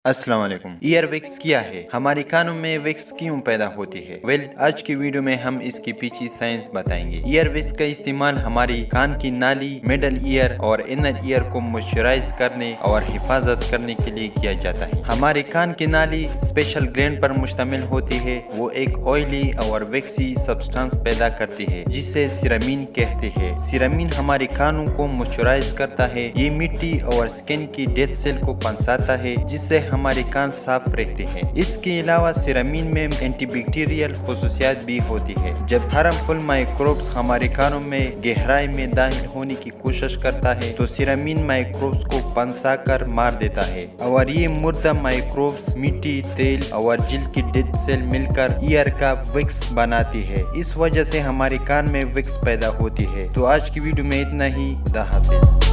अस्सलाम वालेकुम। Year Vicks क्या है, हमारे कानों में विक्स क्यों पैदा होती है? आज की वीडियो में हम इसकी पीछे साइंस बताएंगे। ईयर विक्स का इस्तेमाल हमारी कान की नाली, मिडल ईयर और इनर ईयर को मॉइस्चराइज करने और हिफाजत करने के लिए किया जाता है। हमारे कान की नाली स्पेशल ग्लैंड पर मुश्तमिल होती है। वो एक ऑयली और विक्सी सब्सटेंस पैदा करती है जिसे सिरामिन कहते हैं। सिरामिन हमारे कानों को मॉइस्चराइज करता है। ये मिट्टी और स्किन की डेड सेल को पंसाता है जिससे हमारे कान साफ रहते हैं। इसके अलावा सिरामिन में एंटीबैक्टीरियल खसूसियात भी होती है। जब हार्मफुल माइक्रोब्स हमारे कानों में गहराई में दाखिल होने की कोशिश करता है तो सिरामिन माइक्रोब्स को पंसा कर मार देता है और ये मुर्दा माइक्रोब्स मिट्टी, तेल और जिल्द की डेड सेल मिलकर ईयर का विक्स बनाती है। इस वजह से हमारे कान में विक्स पैदा होती है। तो आज की वीडियो में इतना ही। खुदा हाफिज।